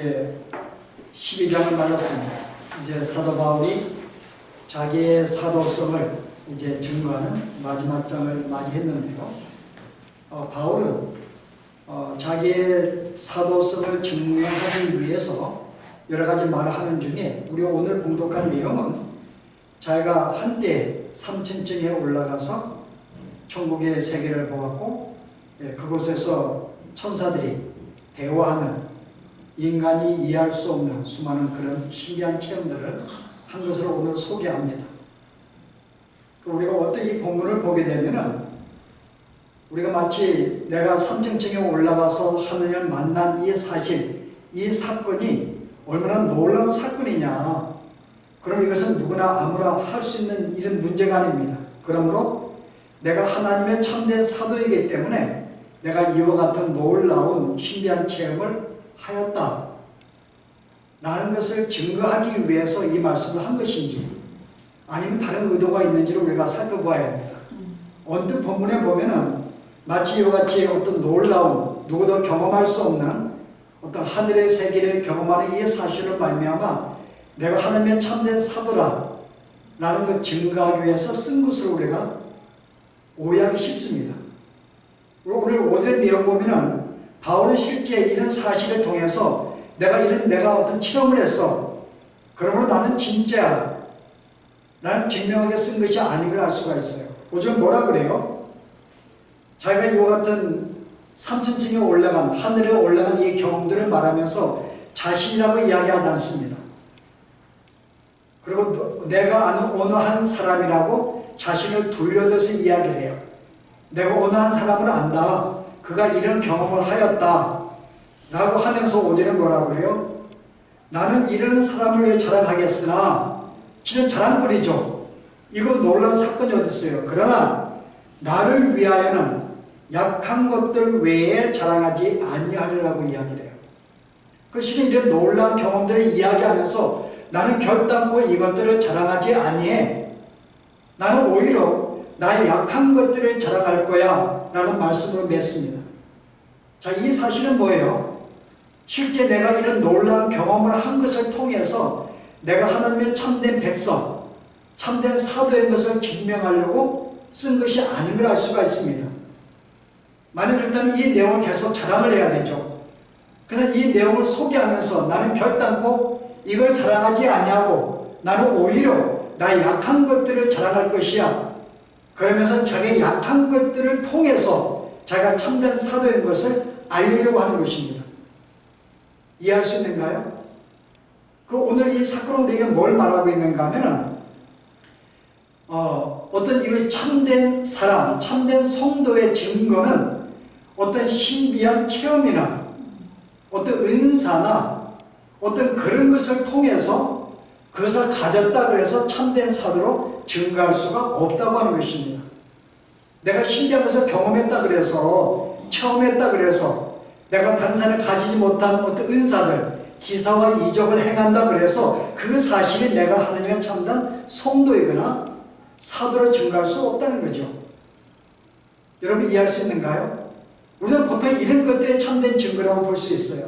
이제 12장을 맞았습니다. 이제 사도 바울이 자기의 사도성을 이제 증거하는 마지막 장을 맞이했는데요. 바울은 자기의 사도성을 증명하기 위해서 여러 가지 말을 하는 중에 우리가 오늘 봉독한 내용은 자기가 한때 3층에 올라가서 천국의 세계를 보았고 그곳에서 천사들이 대화하는 인간이 이해할 수 없는 수많은 그런 신기한 체험들을 한 것으로 오늘 소개합니다. 우리가 어떤 이 본문을 보게 되면은 우리가 마치 내가 3층에 올라가서 하느님을 만난 이 사실, 이 사건이 얼마나 놀라운 사건이냐. 그럼 이것은 누구나 아무나 할 수 있는 이런 문제가 아닙니다. 그러므로 내가 하나님의 참된 사도이기 때문에 내가 이와 같은 놀라운 신비한 체험을 하였다 라는 것을 증거하기 위해서 이 말씀을 한 것인지 아니면 다른 의도가 있는지를 우리가 살펴봐야 합니다. 언뜻 본문에 보면은 마치 이와 같이 어떤 놀라운 누구도 경험할 수 없는 어떤 하늘의 세계를 경험하는 이 사실을 말미암아 내가 하나님의 참된 사도라 라는 것 증거하기 위해서 쓴 것으로 우리가 오해하기 쉽습니다. 오늘의 내용 보면은 바울은 실제 이런 사실을 통해서 내가 어떤 체험을 했어. 그러므로 나는 진짜 나는 증명하게 쓴 것이 아닌 걸 알 수가 있어요. 오늘 뭐라 그래요? 자기가 이와 같은 3층에 올라간 하늘에 올라간 이 경험들을 말하면서 자신이라고 이야기하지 않습니다. 그리고 내가 아는 어느 한 사람이라고 자신을 돌려둬서 이야기를 해요. 내가 어느 한 사람을 안다. 그가 이런 경험을 하였다 라고 하면서 오늘은 뭐라고 그래요? 나는 이런 사람을 위해 자랑하겠으나 지는 자랑거리죠. 이건 놀라운 사건이 어디 있어요. 그러나 나를 위하여는 약한 것들 외에 자랑하지 아니하리라고 이야기를 해요. 그 실은 이런 놀라운 경험들을 이야기하면서 나는 결단코 이것들을 자랑하지 아니해. 나는 오히려 나의 약한 것들을 자랑할 거야 라는 말씀으로 맺습니다. 자, 이 사실은 뭐예요? 실제 내가 이런 놀라운 경험을 한 것을 통해서 내가 하나님의 참된 백성, 참된 사도인 것을 증명하려고 쓴 것이 아닌 걸 알 수가 있습니다. 만약 그렇다면 이 내용을 계속 자랑을 해야 되죠. 그러나 이 내용을 소개하면서 나는 결단코 이걸 자랑하지 아니하고 나는 오히려 나의 약한 것들을 자랑할 것이야. 그러면서 자기의 약한 것들을 통해서 자기가 참된 사도인 것을 알리려고 하는 것입니다. 이해할 수 있는가요? 그럼 오늘 이 사건은 우리에게 뭘 말하고 있는가 하면은 어떤 이 참된 사람, 참된 성도의 증거는 어떤 신비한 체험이나 어떤 은사나 어떤 그런 것을 통해서 그것을 가졌다 그래서 참된 사도로 증거할 수가 없다고 하는 것입니다. 내가 신비한 것을 경험했다 그래서 체험했다 그래서 내가 다른 사람이 가지지 못한 어떤 은사들 기사와 이적을 행한다 그래서 그 사실이 내가 하나님의 참된 성도이거나 사도로 증거할 수 없다는 거죠. 여러분 이해할 수 있는가요? 우리는 보통 이런 것들이 참된 증거라고 볼 수 있어요.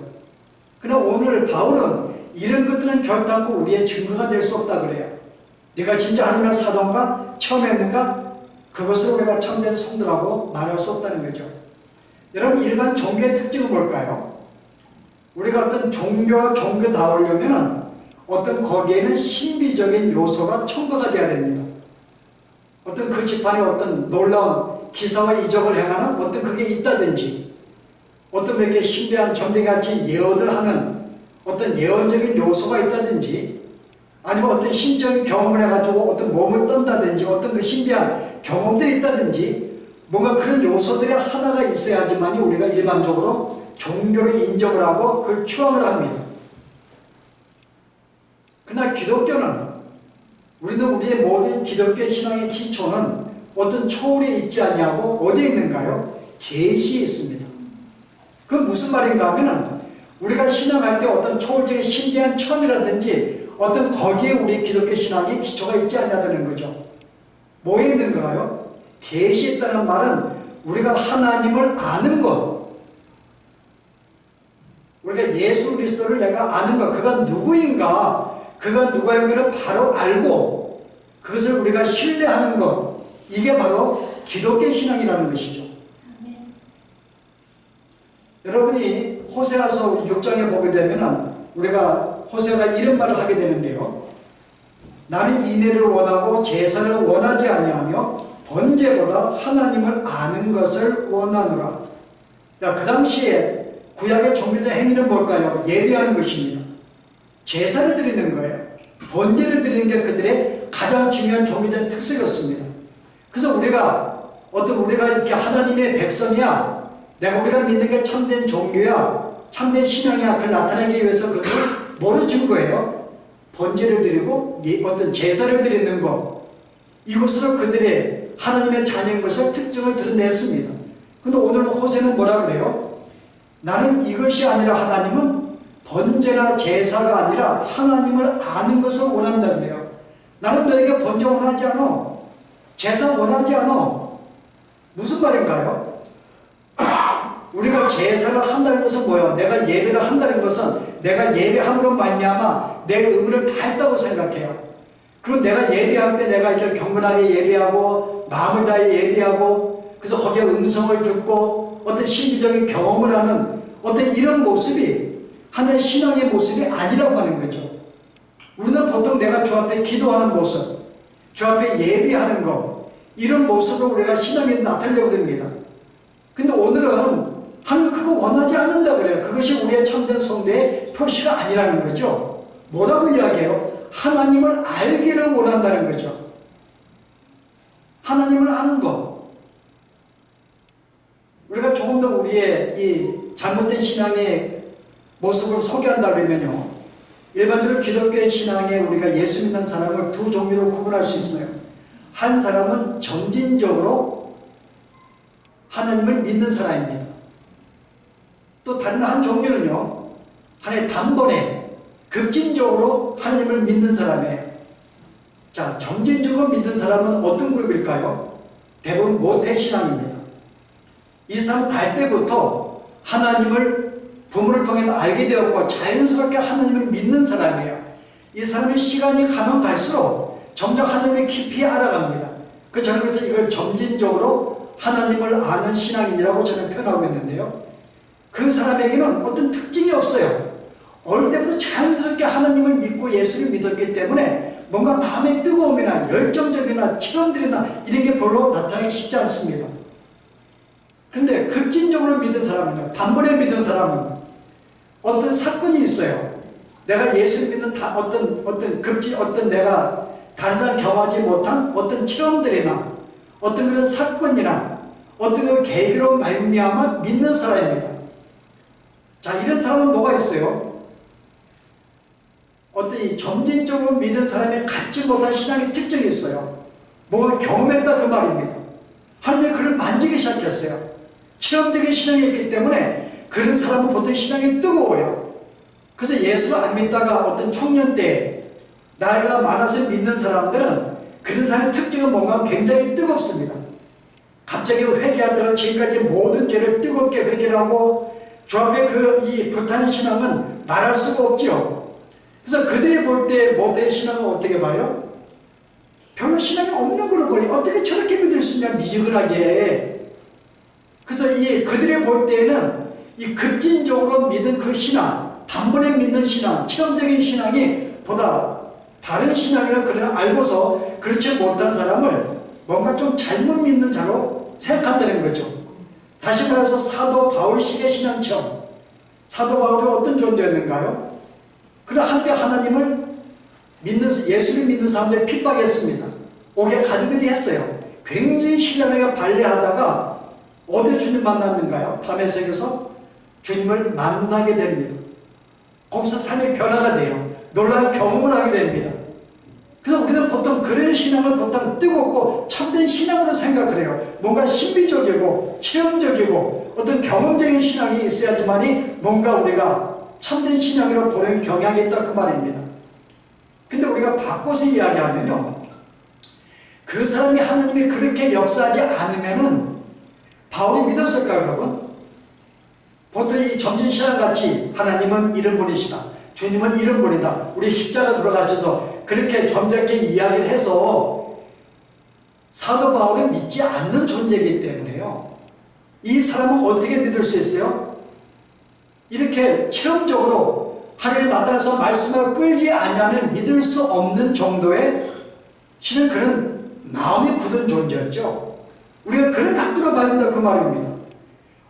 그러나 오늘 바울은 이런 것들은 결단코 우리의 증거가 될 수 없다 그래요. 네가 진짜 하나님의 사도인가? 처음 했는가? 그것으로 우리가 참된 성도라고 말할 수 없다는 거죠. 여러분 일반 종교의 특징은 뭘까요? 우리가 어떤 종교와 종교다우려면 어떤 거기에는 신비적인 요소가 첨가가 돼야 됩니다. 어떤 그 집안에 어떤 놀라운 기사와 이적을 행하는 어떤 그게 있다든지 어떤 몇 개 신비한 점쟁이같이 예언을 하는 어떤 예언적인 요소가 있다든지 아니면 어떤 신적인 경험을 해가지고 어떤 몸을 떤다든지 어떤 그 신비한 경험들이 있다든지 뭔가 그런 요소들이 하나가 있어야지만이 우리가 일반적으로 종교를 인정을 하고 그걸 추앙을 합니다. 그러나 기독교는 우리는 우리의 모든 기독교 신앙의 기초는 어떤 초월에 있지 아니하고 어디에 있는가요? 계시에 있습니다. 그건 무슨 말인가 하면은 우리가 신앙할 때 어떤 초월적인 신비한 체험이라든지 어떤 거기에 우리 기독교 신앙의 기초가 있지 않냐는 거죠. 뭐에 있는가요? 계시에 있다는 말은 우리가 하나님을 아는 것, 우리가 예수 그리스도를 내가 아는 것, 그가 누구인가, 그가 누구인가를 바로 알고 그것을 우리가 신뢰하는 것, 이게 바로 기독교 신앙이라는 것이죠. 여러분이 호세아서 6장에 보게 되면 우리가 호세아가 이런 말을 하게 되는데요. 나는 인애를 원하고 제사를 원하지 아니하며 번제보다 하나님을 아는 것을 원하노라. 그 당시에 구약의 종교적 행위는 뭘까요? 예배하는 것입니다. 제사를 드리는 거예요. 번제를 드리는 게 그들의 가장 중요한 종교적 특색이었습니다. 그래서 우리가 이렇게 하나님의 백성이야, 우리가 믿는 게 참된 종교야, 참된 신앙이야, 그걸 나타내기 위해서 그들을 뭐로 준 거예요? 번제를 드리고 어떤 제사를 드리는 것, 이것으로 그들의 하나님의 자녀인 것을 특징을 드러냈습니다. 근데 오늘 호세는 뭐라 그래요? 나는 이것이 아니라 하나님은 번제나 제사가 아니라 하나님을 아는 것을 원한다 그래요. 나는 너에게 번제 원하지 않아. 제사 원하지 않아. 무슨 말인가요? 우리가 제사를 한다는 것은 뭐예요? 내가 예배를 한다는 것은 내가 예배함으로 말미암아 내 의무를 다 했다고 생각해요. 그리고 내가 예배할 때 내가 이렇게 경건하게 예배하고 마음을 다해 예배하고 그래서 거기에 음성을 듣고 어떤 신비적인 경험을 하는 어떤 이런 모습이 하나의 신앙의 모습이 아니라고 하는 거죠. 우리는 보통 내가 주 앞에 기도하는 모습, 주 앞에 예배하는 것, 이런 모습으로 우리가 신앙에 나타내려고 합니다. 근데 오늘은 하나님 그거 원하지 않는다 그래요. 그것이 우리의 참된 성도의 표시가 아니라는 거죠. 뭐라고 이야기해요? 하나님을 알기를 원한다는 거죠. 하나님을 아는 것. 우리가 조금 더 우리의 이 잘못된 신앙의 모습을 소개한다 그러면요, 일반적으로 기독교의 신앙에 우리가 예수 믿는 사람을 두 종류로 구분할 수 있어요. 한 사람은 점진적으로 하나님을 믿는 사람입니다. 또 다른 한 종류는요, 하나의 단번에 급진적으로 하나님을 믿는 사람이에요. 자, 점진적으로 믿는 사람은 어떤 그룹일까요? 대부분 모태신앙입니다. 이 사람 갈 때부터 하나님을 부모를 통해 알게 되었고 자연스럽게 하나님을 믿는 사람이에요. 이 사람의 시간이 가면 갈수록 점점 하나님을 깊이 알아갑니다. 저는 그래서 이걸 점진적으로 하나님을 아는 신앙인이라고 저는 표현하고 있는데요. 그 사람에게는 어떤 특징이 없어요. 어릴 때부터 자연스럽게 하나님을 믿고 예수를 믿었기 때문에 뭔가 마음의 뜨거움이나 열정적이나 체험들이나 이런 게 별로 나타나기 쉽지 않습니다. 그런데 급진적으로 믿은 사람은요, 단번에 믿은 사람은 어떤 사건이 있어요. 내가 예수를 믿는 어떤 내가 다른 사람 경험하지 못한 어떤 체험들이나 어떤 그런 사건이나 어떤 그 계기로 말미암아 믿는 사람입니다. 자, 이런 사람은 뭐가 있어요? 어떤 이 점진적으로 믿는 사람이 갖지 못한 신앙의 특징이 있어요. 뭔가 경험했다 그 말입니다. 하나님이 그를 만지기 시작했어요. 체험적인 신앙이 있기 때문에 그런 사람은 보통 신앙이 뜨거워요. 그래서 예수를 안 믿다가 어떤 청년 때 나이가 많아서 믿는 사람들은 그런 사람의 특징은 뭔가 굉장히 뜨겁습니다. 갑자기 회개하더라도 지금까지 모든 죄를 뜨겁게 회개를 하고 주 앞에 이 불타는 신앙은 말할 수가 없죠. 그래서 그들이 볼 때 모태의 신앙은 어떻게 봐요? 별로 신앙이 없는 걸로 보니 어떻게 저렇게 믿을 수 있냐, 미지근하게. 그래서 그들이 볼 때에는 이 급진적으로 믿은 그 신앙, 단번에 믿는 신앙, 체험적인 신앙이 보다 바른 신앙이라고 그를 알고서 그렇지 못한 사람을 뭔가 좀 잘못 믿는 자로 생각한다는 거죠. 다시 말해서 사도 바울식의 신앙 체험. 사도 바울이 어떤 존재였는가요? 그는 한때 하나님을 예수를 믿는 사람들을 핍박했습니다. 옥에 가두기도 했어요. 굉장히 신령하게 발레하다가 어디 주님 만났는가요? 다메섹에서 주님을 만나게 됩니다. 거기서 삶의 변화가 돼요. 놀라운 경험을 하게 됩니다. 그래서 우리는 보통 그런 신앙을 보통 뜨겁고 참된 신앙으로 생각을 해요. 뭔가 신비적이고 체험적이고 어떤 경험적인 신앙이 있어야지만이 뭔가 우리가 참된 신앙으로 보는 경향이 있다 그 말입니다. 근데 우리가 바꿔서 이야기하면요, 그 사람이 하나님이 그렇게 역사하지 않으면은 바울이 믿었을까요, 여러분? 보통 이 점진신앙같이 하나님은 이런 분이시다, 주님은 이런 분이다, 우리 십자가 돌아가셔서 그렇게 점잖게 이야기를 해서 사도 바울은 믿지 않는 존재이기 때문에요. 이 사람은 어떻게 믿을 수 있어요? 이렇게 체험적으로 하나님이 나타나서 말씀을 끌지 않으면 믿을 수 없는 정도의 실은 그런 마음이 굳은 존재였죠. 우리가 그런 각도로 봐야 된다 그 말입니다.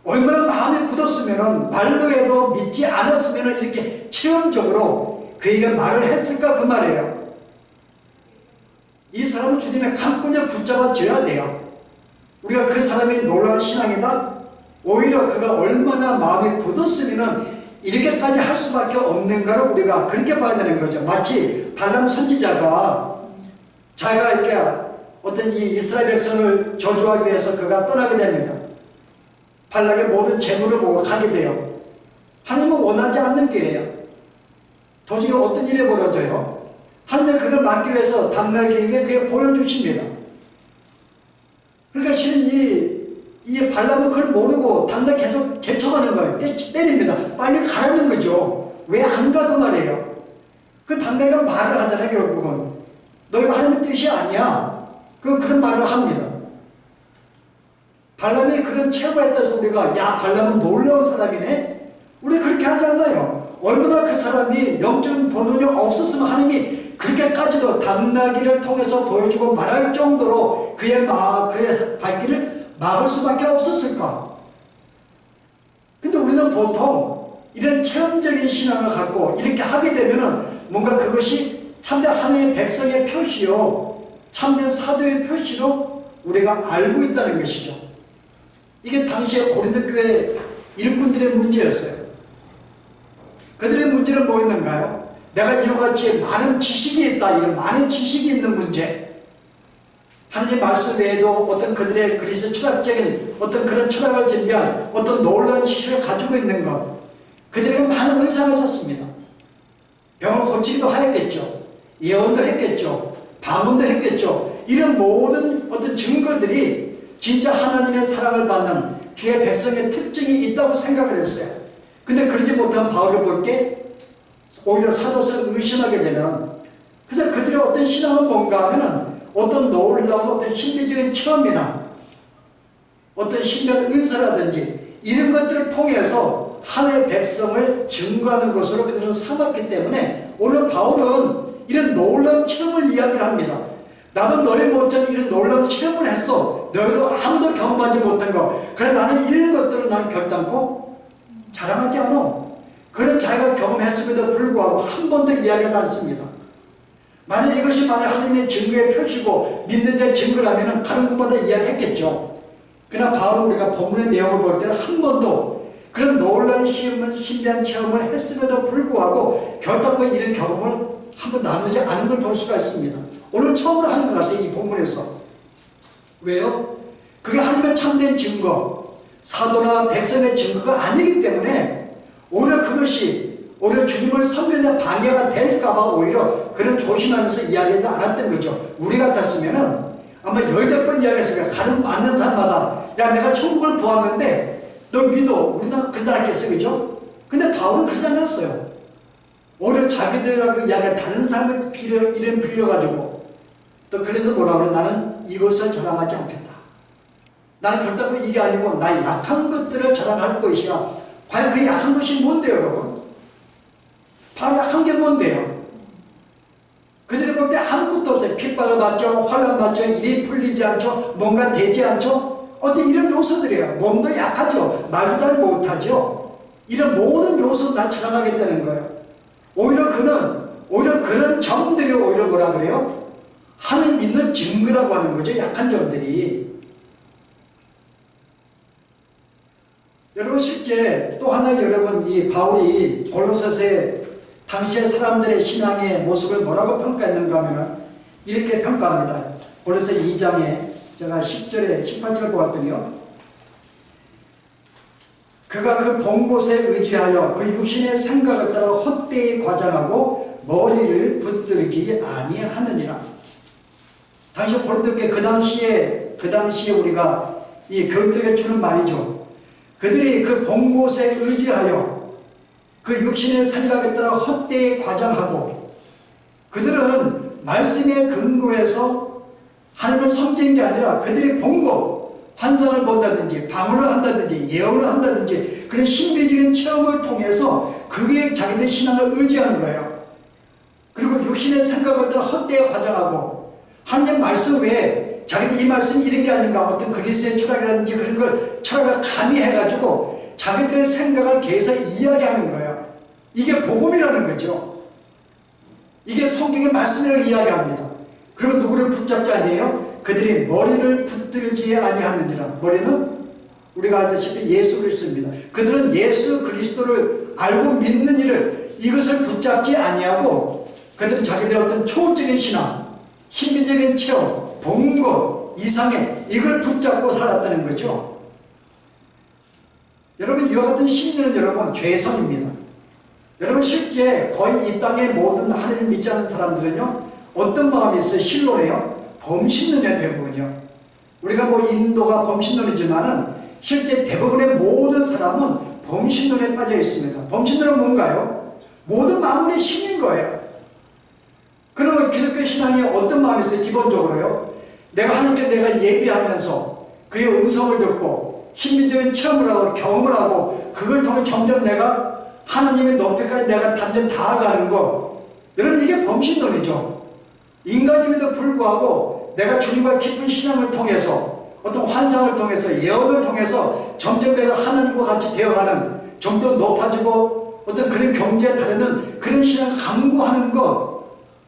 얼마나 마음이 굳었으면 말로 해도 믿지 않았으면 이렇게 체험적으로 그에게 말을 했을까 그 말이에요. 이 사람은 주님의 강권에 붙잡아줘야 돼요. 우리가 그 사람이 놀라운 신앙이다? 오히려 그가 얼마나 마음이 굳었으면 이렇게까지 할 수밖에 없는가를 우리가 그렇게 봐야 되는 거죠. 마치 발람 선지자가 자기가 이렇게 어떤 이 이스라엘 백성을 저주하기 위해서 그가 떠나게 됩니다. 발락의 모든 재물을 보고 가게 돼요. 하나님은 원하지 않는 길이에요. 도저히 어떤 일이 벌어져요? 하나님의 그를 막기 위해서 당나귀에게 그게 보여주십니다. 그러니까 실은 이 발람은 그걸 모르고 당나귀 계속 재촉하는 거예요. 때립니다. 빨리 가라는 거죠. 왜 안 가 그 말이에요. 그 당나귀가 말을 하잖아요. 결국은 너희가 하나님의 뜻이 아니야. 그런 말을 합니다. 발람이 그런 체험을 했다서 우리가 야 발람은 놀라운 사람이네? 우리 그렇게 하지 않아요. 얼마나 그 사람이 영적인 본능이 없었으면 하나님이 그렇게까지도 당나귀를 통해서 보여주고 말할 정도로 그의 발길을 막을 수밖에 없었을까? 근데 우리는 보통 이런 체험적인 신앙을 갖고 이렇게 하게 되면은 뭔가 그것이 참된 하나님의 백성의 표시요, 참된 사도의 표시로 우리가 알고 있다는 것이죠. 이게 당시에 고린도 교회 일꾼들의 문제였어요. 그들의 문제는 뭐였는가요? 내가 이와 같이 많은 지식이 있다, 이런 많은 지식이 있는 문제. 하나님 말씀 외에도 어떤 그들의 그리스 철학적인 어떤 그런 철학을 준비한 어떤 놀라운 지식을 가지고 있는 것. 그들에게 많은 의상을 썼습니다. 병을 고치기도 하였겠죠. 예언도 했겠죠. 방언도 했겠죠. 이런 모든 어떤 증거들이 진짜 하나님의 사랑을 받는 주의 백성의 특징이 있다고 생각을 했어요. 근데 그러지 못한 바울을 볼 때 오히려 사도성을 의심하게 되면, 그래서 그들의 어떤 신앙은 뭔가 하면은 어떤 놀라운 어떤 신비적인 체험이나 어떤 신비한 은사라든지 이런 것들을 통해서 하나님의 백성을 증거하는 것으로 그들은 삼았기 때문에 오늘 바울은 이런 놀라운 체험을 이야기를 합니다. 나도 너희 못지않은 이런 놀라운 체험을 했어. 너희도 아무도 경험하지 못한 거. 그래 나는 이런 것들을 나는 결단코 자랑하지 않아. 그런 자기가 경험했음에도 불구하고 한 번도 이야기하지 않습니다. 만약 이것이 하나님의 증거의 표시고 믿는 자의 증거라면 다른 곳마다 이야기했겠죠. 그러나 바울은 우리가 본문의 내용을 볼 때는 한 번도 그런 놀라운 신비한 체험을 했음에도 불구하고 결단코 이런 경험을 한번 나누지 않은 걸 볼 수가 있습니다. 오늘 처음으로 하는 것 같아요. 이 본문에서. 왜요? 그게 하나님의 참된 증거, 사도나 백성의 증거가 아니기 때문에 오히려 그것이 오히려 주님을 섬기는 데 방해가 될까봐 오히려 그런 조심하면서 이야기하지 않았던 거죠. 우리 같았으면은 아마 18번 이야기했을 거야. 가는 맞는 사람마다 야 내가 천국을 보았는데 너 믿어. 우리는 그러지 않겠어. 그죠? 근데 바울은 그러지 않았어요. 오히려 자기들하고 이야기한 다른 사람을 이름 빌려가지고 또 그래서 뭐라 그래? 나는 이것을 자랑하지 않겠다. 나는 결단코 이게 아니고 나의 약한 것들을 자랑할 것이야. 과연 그 약한 것이 뭔데요, 여러분? 바로 약한 게 뭔데요? 그들이 볼 때 아무것도 없어요. 핍박을 받죠, 환난 받죠, 일이 풀리지 않죠, 뭔가 되지 않죠. 어떤 이런 요소들이에요. 몸도 약하죠, 말도 잘 못하죠. 이런 모든 요소를 다 자랑하겠다는 거예요. 오히려 그런 점들이 오히려 뭐라 그래요? 하나님 믿는 증거라고 하는 거죠. 약한 점들이. 여러분 실제 또 하나 여러분 이 바울이 골로새서에 당시의 사람들의 신앙의 모습을 뭐라고 평가했는가 하면은 이렇게 평가합니다. 골로새 2장에 제가 10절에 18절 보았더니요. 그가 그 본 곳에 의지하여 그 육신의 생각을 따라 헛되이 과장하고 머리를 붙들기 아니하느니라. 당시 고린도 교회 그 당시에 우리가 이 교인들에게 주는 말이죠. 그들이 그 본 곳에 의지하여 그 육신의 생각에 따라 헛되이 과장하고, 그들은 말씀의 근거에서 하나님을 섬기는 게 아니라 그들이 본 것, 환상을 본다든지 방언을 한다든지 예언을 한다든지 그런 신비적인 체험을 통해서 그게 자기들의 신앙을 의지하는 거예요. 그리고 육신의 생각을 따라 헛되이 과장하고, 하나님 말씀 외에 자기들 이 말씀이 이런 게 아닌가, 어떤 그리스의 철학이라든지 그런 걸 철학을 가미해가지고 자기들의 생각을 계속 이야기하는 거예요. 이게 복음이라는 거죠. 이게 성경의 말씀을 이야기합니다. 그리고 누구를 붙잡지 아니에요? 그들이 머리를 붙들지 아니하느니라. 머리는 우리가 알다시피 예수 그리스도입니다. 그들은 예수 그리스도를 알고 믿는 일을, 이것을 붙잡지 아니하고 그들은 자기들의 어떤 초월적인 신앙, 신비적인 체험, 본 것, 이상해, 이걸 붙잡고 살았다는 거죠. 여러분, 이와 같은 심리는 여러분 죄성입니다. 여러분, 실제 거의 이 땅의 모든 하나님 믿지 않는 사람들은요, 어떤 마음이 있어요? 신론이에요? 범신론이에요, 대부분이요. 우리가 뭐 인도가 범신론이지만은 실제 대부분의 모든 사람은 범신론에 빠져 있습니다. 범신론은 뭔가요? 모든 만물이 신인 거예요. 그러면 기독교 신앙이 어떤 마음이 있어요? 기본적으로요, 내가 하나님께 내가 예비하면서 그의 음성을 듣고 신비적인 체험을 하고 경험을 하고 그걸 통해 점점 내가 하나님의 높이까지 내가 점점 다가가는 것, 여러분 이게 범신론이죠. 인간임에도 불구하고 내가 주님과 깊은 신앙을 통해서 어떤 환상을 통해서 예언을 통해서 점점 내가 하나님과 같이 되어가는, 좀 더 높아지고 어떤 그런 경지에 다르는 그런 신앙을 강구하는 것,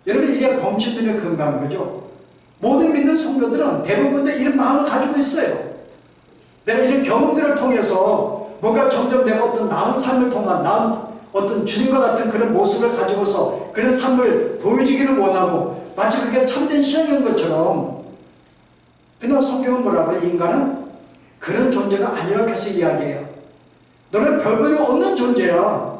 여러분 이게 범신론에 근거한 거죠. 모든 믿는 성도들은 대부분 다 이런 마음을 가지고 있어요. 내가 이런 경험들을 통해서 뭔가 점점 내가 어떤 나은 삶을 통한, 나은 어떤 주님과 같은 그런 모습을 가지고서 그런 삶을 보여주기를 원하고, 마치 그게 참된 신앙인 것처럼. 그러나 성경은 뭐라고 그래? 인간은 그런 존재가 아니라고 계속 이야기해요. 너는 별볼이 없는 존재야.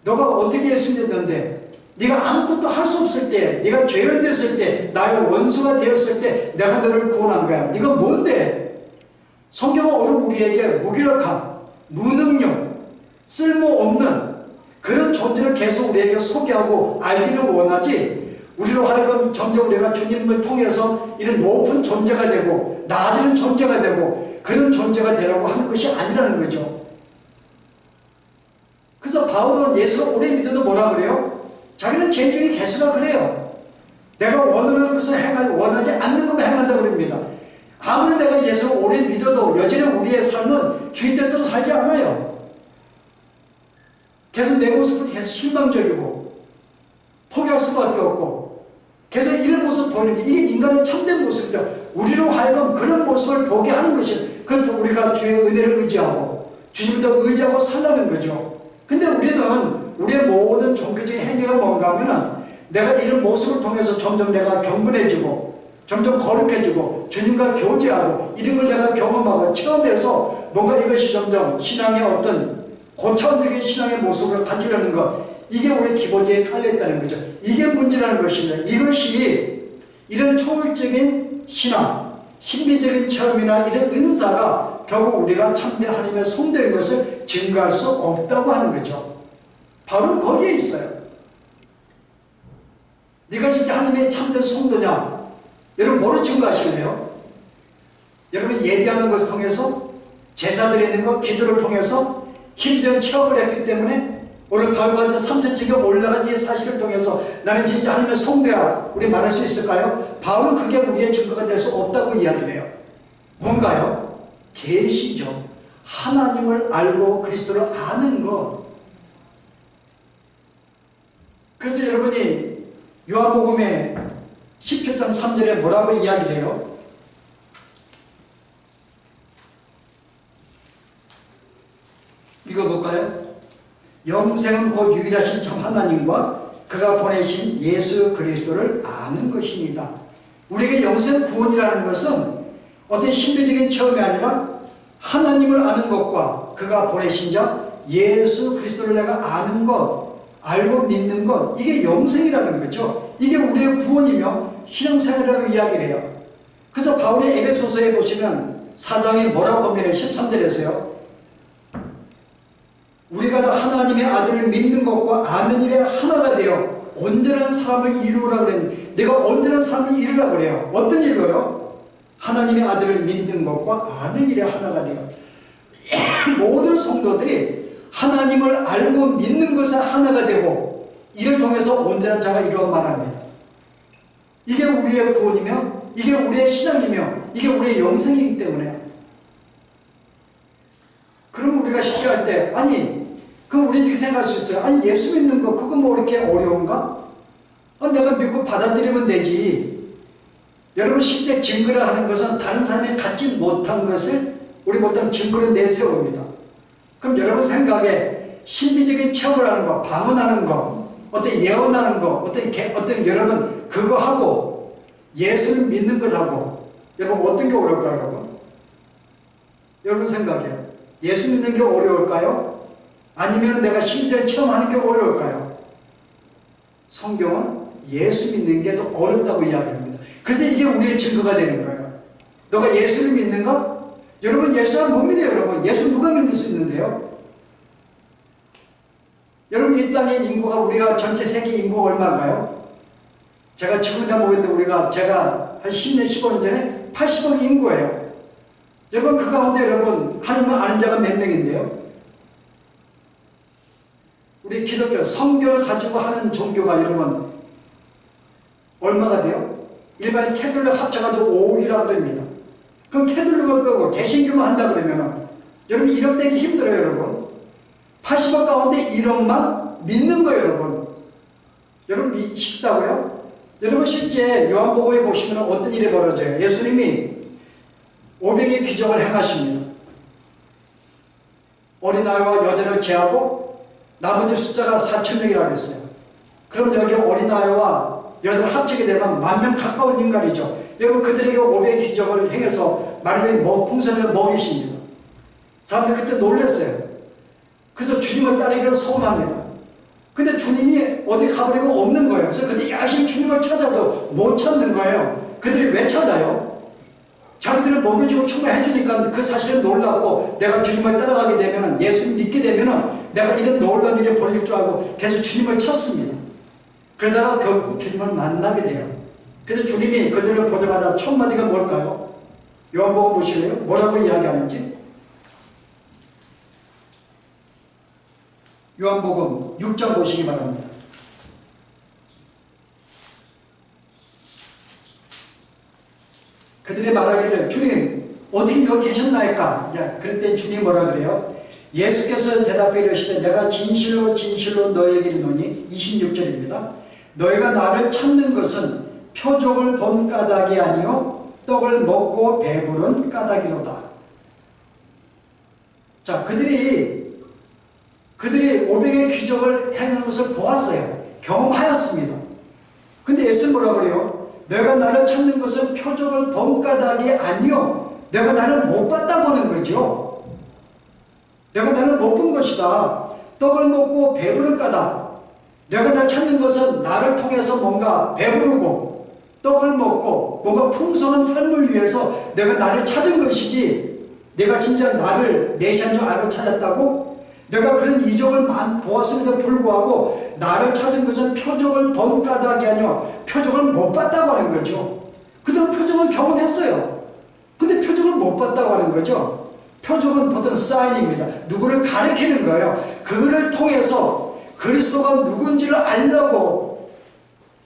너가 어떻게 예수 믿었는데, 네가 아무것도 할 수 없을 때, 네가 죄를 됐을 때, 나의 원수가 되었을 때 내가 너를 구원한 거야. 네가 뭔데? 성경은 오늘 우리에게 무기력함, 무능력, 쓸모없는 그런 존재를 계속 우리에게 소개하고 알기를 원하지, 우리로 하여금 점점 우리가 주님을 통해서 이런 높은 존재가 되고 나아지는 존재가 되고 그런 존재가 되라고 하는 것이 아니라는 거죠. 그래서 바울은 예수를 오래 믿어도 뭐라 그래요? 자기는 죄 중에 개수가 그래요. 내가 원하는 것을 원하지 않는 것만 행한다 그럽니다. 아무리 내가 예수를 오래 믿어도 여전히 우리의 삶은 주인 뜻대로 살지 않아요. 계속 내 모습은 계속 실망적이고 포기할 수밖에 없고 계속 이런 모습을 보이는 게 이게 인간의 참된 모습이죠. 우리로 하여금 그런 모습을 보게 하는 것이, 그것도 우리가 주의 은혜를 의지하고 주님도 의지하고 살라는 거죠. 근데 우리는 우리의 모든 종교적인 행위가 뭔가 하면은 내가 이런 모습을 통해서 점점 내가 경건해지고 점점 거룩해지고 주님과 교제하고 이런 걸 내가 경험하고 체험해서 뭔가 이것이 점점 신앙의 어떤 고차원적인 신앙의 모습을 가지려는 것, 이게 우리 기본적에 깔려있다는 거죠. 이게 문제라는 것입니다. 이것이 이런 초월적인 신앙, 신비적인 체험이나 이런 은사가 결국 우리가 참된 하나님의 성도인 것을 증거할 수 없다고 하는 거죠. 바로 거기에 있어요. 네가 진짜 하나님의 참된 성도냐? 여러분 뭐로 증거하실래요? 여러분 예비하는 것을 통해서, 제사 드리는 것, 기도를 통해서 힘든 체험을 했기 때문에 오늘 바울과 같이 3층에 올라간 이 사실을 통해서 나는 진짜 하나님의 성도야, 우리 말할 수 있을까요? 바울은 그게 우리의 증거가 될 수 없다고 이야기를 해요. 뭔가요? 계시죠. 하나님을 알고 그리스도를 아는 것. 그래서 여러분이 요한복음의 17장 3절에 뭐라고 이야기를 해요? 읽어볼까요? 영생은 곧 유일하신 참 하나님과 그가 보내신 예수 그리스도를 아는 것입니다. 우리에게 영생 구원이라는 것은 어떤 신비적인 체험이 아니라 하나님을 아는 것과 그가 보내신 자 예수 그리스도를 내가 아는 것, 알고 믿는 것, 이게 영생이라는 거죠. 이게 우리의 구원이며 신앙생활이라고 이야기를 해요. 그래서 바울의 에베소서에 보시면 4장에 뭐라고 하면 13절에서요. 우리가 다 하나님의 아들을 믿는 것과 아는 일에 하나가 되어 온전한 사람을 이루라 그랬는데 내가 온전한 사람을 이루라 그래요. 어떤 일로요? 하나님의 아들을 믿는 것과 아는 일에 하나가 되어 모든 성도들이 하나님을 알고 믿는 것에 하나가 되고 이를 통해서 온전한 자가 이루어 말합니다. 이게 우리의 구원이며 이게 우리의 신앙이며 이게 우리의 영생이기 때문에 그럼 우리가 쉽게 할 때 아니 그럼 우리는 이렇게 생각할 수 있어요. 아니 예수 믿는 거 그거 뭐 이렇게 어려운가? 내가 믿고 받아들이면 되지. 여러분 실제 증거를 하는 것은 다른 사람이 갖지 못한 것을 우리 보통 증거로 내세웁니다. 그럼 여러분 생각에 신비적인 체험을 하는 거, 방언하는 거, 어떤 예언하는 거, 어떤 여러분 그거 하고 예수를 믿는 것하고 여러분 어떤 게 어려울까요, 여러분? 여러분 생각에 예수 믿는 게 어려울까요? 아니면 내가 신비적인 체험하는 게 어려울까요? 성경은 예수 믿는 게 더 어렵다고 이야기합니다. 그래서 이게 우리의 증거가 되는 거예요. 너가 예수를 믿는가? 여러분 예수를 못 믿어요. 여러분 예수 누가 믿을 수 있는데요? 여러분 이 땅의 인구가 우리가 전체 세계 인구가 얼마인가요? 제가 지금 잘 모르겠는데 제가 한 10년 15년 전에 80억 인구예요. 여러분 그 가운데 여러분 하나님을 아는 자가 몇 명인데요? 우리 기독교 성경을 가지고 하는 종교가 여러분 얼마가 돼요? 일반 캐톨릭 합쳐가지고 5억이라고 됩니다. 그럼 캐톨릭을 빼고 개신교만 한다 그러면은 여러분 1억 되기 힘들어요. 여러분 80억 가운데 1억만 믿는 거예요. 여러분 쉽다고요? 여러분 실제 요한복음에 보시면 어떤 일이 벌어져요? 예수님이 500의 기적을 행하십니다. 어린아이와 여자를 제하고 나머지 숫자가 4,000명이라고 했어요. 그럼 여기 어린아이와 여자를 합치게 되면 10,000명 가까운 인간이죠. 여러분 그들에게 500의 기적을 행해서 말하자면 풍선을 먹이십니다. 사람들이 그때 놀랐어요. 그래서 주님을 따르기를 소원합니다. 근데 주님이 어디 가버리고 없는 거예요. 그래서 그들이 열심히 주님을 찾아도 못 찾는 거예요. 그들이 왜 찾아요? 자기들을 먹여주고 충분히 해주니까 그 사실은 놀랍고 내가 주님을 따라가게 되면 예수를 믿게 되면 내가 이런 놀라운 일이 벌릴 줄 알고 계속 주님을 찾습니다. 그러다가 결국 주님을 만나게 돼요. 그래서 주님이 그들을 보자마자 첫 마디가 뭘까요? 요한복음 보시래요. 뭐라고 이야기하는지? 요한복음 6장 보시기 바랍니다. 그들이 말하기를 주님 어디 여기 계셨나이까? 그랬더니 주님이 뭐라 그래요? 예수께서 대답해 이르시되 내가 진실로 진실로 너희에게 이르노니 26절입니다. 너희가 나를 찾는 것은 표적을 본 까닭이 아니요 떡을 먹고 배부른 까닭이로다. 자, 그들이 500의 기적을 행하는 것을 보았어요. 경험하였습니다. 근데 예수는 뭐라 그래요? 내가 나를 찾는 것은 표적을 본 까닭이 아니요 내가 나를 못 봤다고 하는 거죠. 내가 나를 못 본 것이다. 떡을 먹고 배부른 까닭. 내가 나를 찾는 것은 나를 통해서 뭔가 배부르고 떡을 먹고 뭔가 풍성한 삶을 위해서 내가 나를 찾은 것이지 내가 진짜 나를 메시아인 줄 알고 찾았다고? 내가 그런 이적을 보았음에도 불구하고 나를 찾은 것은 표적을 본 까닭이 아니라 표적을 못 봤다고 하는 거죠. 그들은 표적을 경험했어요. 근데 표적을 못 봤다고 하는 거죠. 표적은 보통 사인입니다. 누구를 가리키는 거예요. 그거를 통해서 그리스도가 누군지를 알려고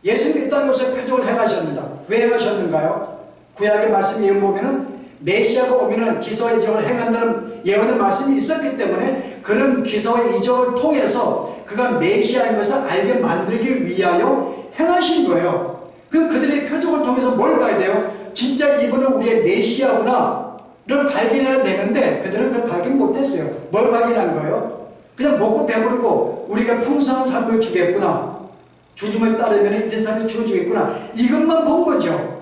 예수님이 이 땅에서 표적을 행하셨습니다. 왜 행하셨는가요? 구약의 말씀 예언 보면은 메시아가 오면은 기사와 이적을 행한다는 예언의 말씀이 있었기 때문에 그런 기사와 이적을 통해서 그가 메시아인 것을 알게 만들기 위하여 행하신 거예요. 그들의 표적을 통해서 뭘 봐야 돼요? 진짜 이분은 우리의 메시아구나를 발견해야 되는데 그들은 그걸 발견 못했어요. 뭘 발견한 거예요? 그냥 먹고 배부르고 우리가 풍성한 삶을 주겠구나. 주님을 따르면 이런 삶을 주어주겠구나. 이것만 본 거죠.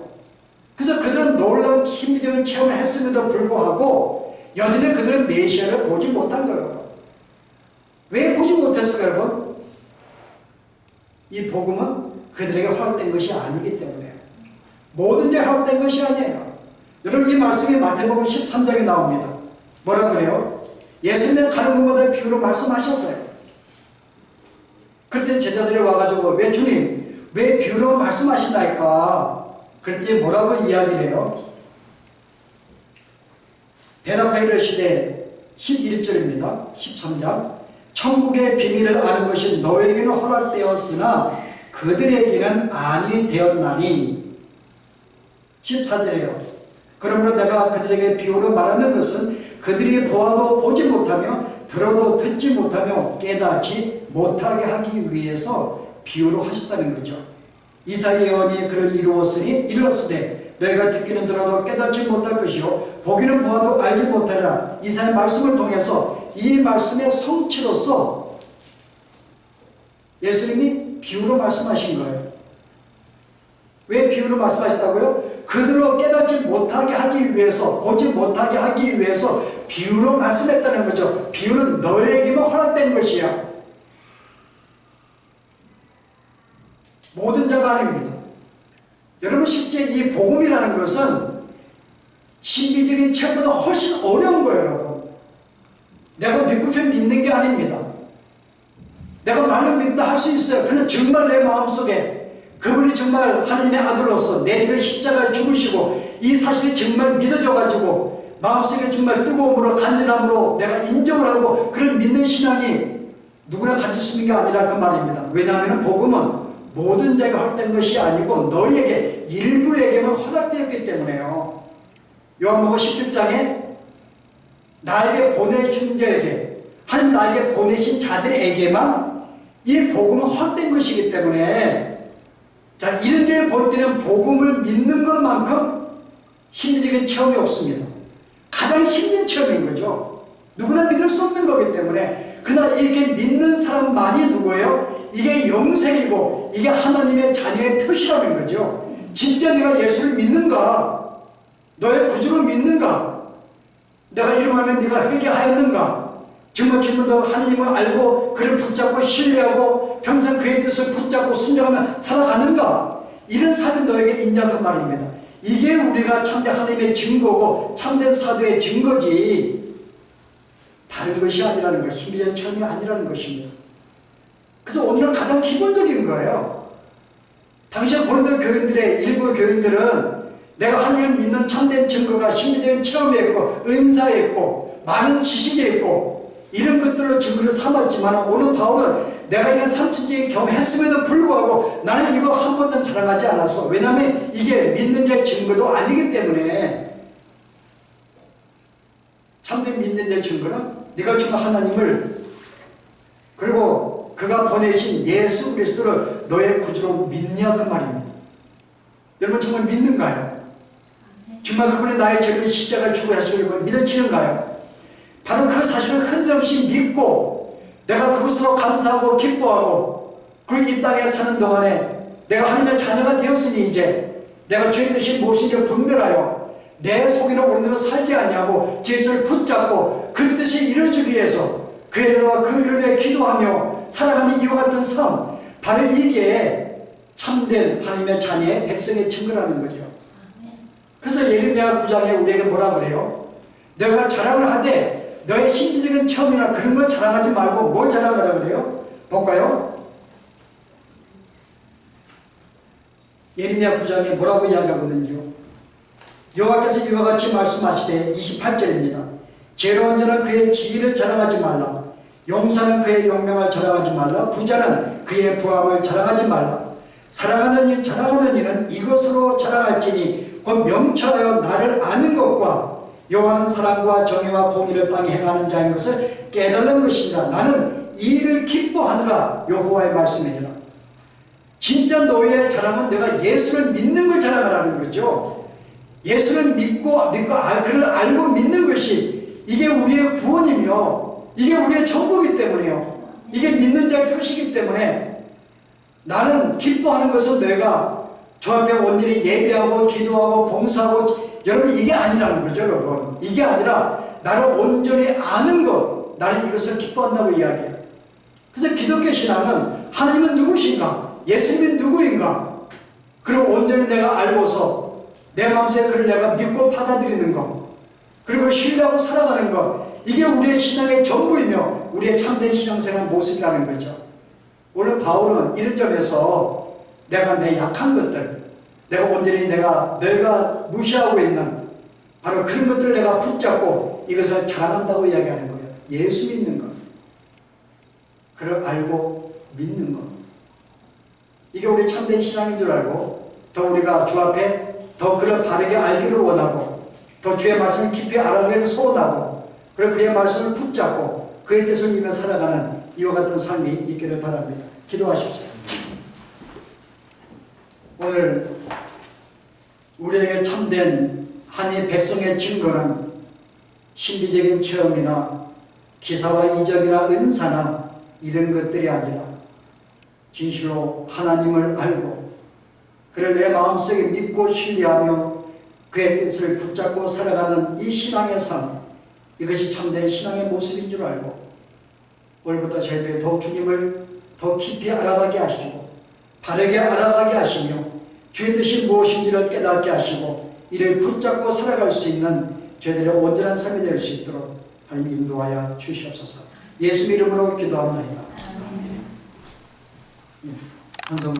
그래서 그들은 놀라운 힘적인 체험을 했음에도 불구하고 여전히 그들은 메시아를 보지 못한 거예요. 왜 보지 못했을까요, 여러분? 이 복음은 그들에게 허락된 것이 아니기 때문에 모든 자 허락된 것이 아니에요. 여러분 이 말씀이 마태복음 13장에 나옵니다. 뭐라 그래요? 예수님은 가는 곳마다 비유로 말씀하셨어요. 그랬더니 제자들이 와가지고 왜 주님 왜 비유로 말씀하신다니까? 그랬더니 뭐라고 이야기를 해요? 대답하여 이르시되 11절입니다. 13장 천국의 비밀을 아는 것이 너에게는 허락되었으나 그들에게는 아니 되었나니 14절이에요. 그러므로 내가 그들에게 비유로 말하는 것은 그들이 보아도 보지 못하며 들어도 듣지 못하며 깨닫지 못하게 하기 위해서 비유로 하셨다는 거죠. 이사야 예언이 그를 이루었으되 너희가 듣기는 들어도 깨닫지 못할 것이요 보기는 보아도 알지 못하리라. 이사야 말씀을 통해서 이 말씀의 성취로서 예수님이 비유로 말씀하신 거예요. 왜 비유로 말씀하셨다고요? 그들로 깨닫지 못하게 하기 위해서, 보지 못하게 하기 위해서 비유로 말씀했다는 거죠. 비유는 너에게만 허락된 것이야. 모든 자가 아닙니다. 여러분 실제 이 복음이라는 것은 신비적인 체험보다 훨씬 어려운 거예요. 여러분 내가 믿고편 믿는 게 아닙니다. 내가 말로 믿는다 할 수 있어요. 그러나 정말 내 마음속에 그분이 정말 하나님의 아들로서 내 집에 십자가에 죽으시고 이 사실이 정말 믿어져가지고 마음속에 정말 뜨거움으로 간절함으로 내가 인정을 하고 그런 믿는 신앙이 누구나 가질 수 있는 게 아니라 그 말입니다. 왜냐하면 복음은 모든 자에게 허락된 것이 아니고 너희에게 일부에게만 허락되었기 때문에요. 요한복음 17장에 나에게 보내준 자에게 하나님 나에게 보내신 자들에게만 이 복음은 허락된 것이기 때문에 자 이런 데 볼 때는 복음을 믿는 것만큼 힘적인 체험이 없습니다. 가장 힘든 체험인 거죠. 누구나 믿을 수 없는 거기 때문에 그러나 이렇게 믿는 사람만이 누구예요? 이게 영생이고 이게 하나님의 자녀의 표시라는 거죠. 진짜 내가 예수를 믿는가? 너의 구주를 믿는가? 내가 이름하면 네가 회개하였는가? 정말 주님도 하나님을 알고 그를 붙잡고 신뢰하고 평생 그의 뜻을 붙잡고 순종하며 살아가는가? 이런 삶이 너에게 있냐 그 말입니다. 이게 우리가 참된 하나님의 증거고 참된 사도의 증거지 다른 것이 아니라는 것, 힘든 체험이 아니라는 것입니다. 그래서 오늘은 가장 기본적인 거예요. 당시 고린도 교인들의 일부 교인들은 내가 하나님을 믿는 참된 증거가 심리적인 체험이 있고 은사에 있고 많은 지식이 있고 이런 것들로 증거를 삼았지만 오늘 바울은 내가 이런 삼천적인 경험했음에도 불구하고 나는 이거 한 번도 자랑하지 않았어. 왜냐하면 이게 믿는 자의 증거도 아니기 때문에 참된 믿는 자의 증거는 네가 정말 하나님을 그리고 그가 보내신 예수 그리스도를 너의 구주로 믿냐 그 말입니다. 여러분 정말 믿는가요? 정말 그분이 나의 죄를 십자가에 죽어 하시는 걸 믿어지는가요? 바로 그 사실을 흔들림없이 믿고 내가 그것으로 감사하고 기뻐하고 그리고 이 땅에 사는 동안에 내가 하나님의 자녀가 되었으니 이제 내가 주의 뜻이 무엇인지 분별하여 내 속이로 오늘은 살지 아니하고 제 뜻을 붙잡고 그 뜻이 이루어지기 위해서 그의 이름과 그 이름을 위해 기도하며 살아가는 이와 같은 삶 바로 이게 참된 하나님의 자녀의 백성의 증거라는 거죠. 그래서 예레미야 9장에 우리에게 뭐라 그래요? 너가 자랑을 하되 너의 신비적인 체험이나 그런 걸 자랑하지 말고 뭘 자랑하라 그래요? 볼까요? 예레미야 9장에 뭐라고 이야기하고 있는지요? 여호와께서 이와 같이 말씀하시되 28절입니다. 죄로운 자는 그의 지위를 자랑하지 말라. 용사는 그의 용명을 자랑하지 말라. 부자는 그의 부함을 자랑하지 말라. 자랑하는 이는 이것으로 자랑할지니 곧 명철하여 나를 아는 것과 여호와는 사랑과 정의와 공의를 땅에 행하는 자인 것을 깨달은 것이니라. 나는 이 일을 기뻐하느라. 여호와의 말씀이니라. 진짜 너희의 자랑은 내가 예수를 믿는 걸 자랑하라는 거죠. 예수를 믿고 그를 알고 믿는 것이 이게 우리의 구원이며 이게 우리의 천국이기 때문에요. 이게 믿는 자의 표시이기 때문에 나는 기뻐하는 것은 내가 주 앞에 온전히 예배하고 기도하고 봉사하고 여러분 이게 아니라는 거죠. 여러분 이게 아니라 나를 온전히 아는 것 나는 이것을 기뻐한다고 이야기해요. 그래서 기독교 신앙은 하나님은 누구신가? 예수님은 누구인가? 그리고 온전히 내가 알고서 내 마음속에 그를 내가 믿고 받아들이는 것, 그리고 신뢰하고 살아가는 것, 이게 우리의 신앙의 전부이며 우리의 참된 신앙생활 모습이라는 거죠. 오늘 바울은 이런 점에서 내가 내 약한 것들, 내가 온전히 내가 무시하고 있는 바로 그런 것들을 내가 붙잡고 이것을 자랑한다고 이야기하는 거예요. 예수 믿는 것, 그를 알고 믿는 것, 이게 우리 참된 신앙인 줄 알고 더 우리가 주 앞에 더 그를 바르게 알기를 원하고 더 주의 말씀을 깊이 알아가기를 소원하고 그리고 그의 말씀을 붙잡고 그의 뜻을 믿으며 살아가는 이와 같은 삶이 있기를 바랍니다. 기도하십시오. 오늘 우리에게 참된 하나님의 백성의 증거는 신비적인 체험이나 기사와 이적이나 은사나 이런 것들이 아니라 진실로 하나님을 알고 그를 내 마음속에 믿고 신뢰하며 그의 뜻을 붙잡고 살아가는 이 신앙의 삶, 이것이 참된 신앙의 모습인 줄 알고 오늘부터 저희들이 더욱 주님을 더 깊이 알아가게 하시고 바르게 알아가게 하시며 주의 뜻이 무엇인지를 깨닫게 하시고 이를 붙잡고 살아갈 수 있는 저희들의 온전한 삶이 될 수 있도록 하나님 인도하여 주시옵소서. 예수 이름으로 기도합니다. 아멘.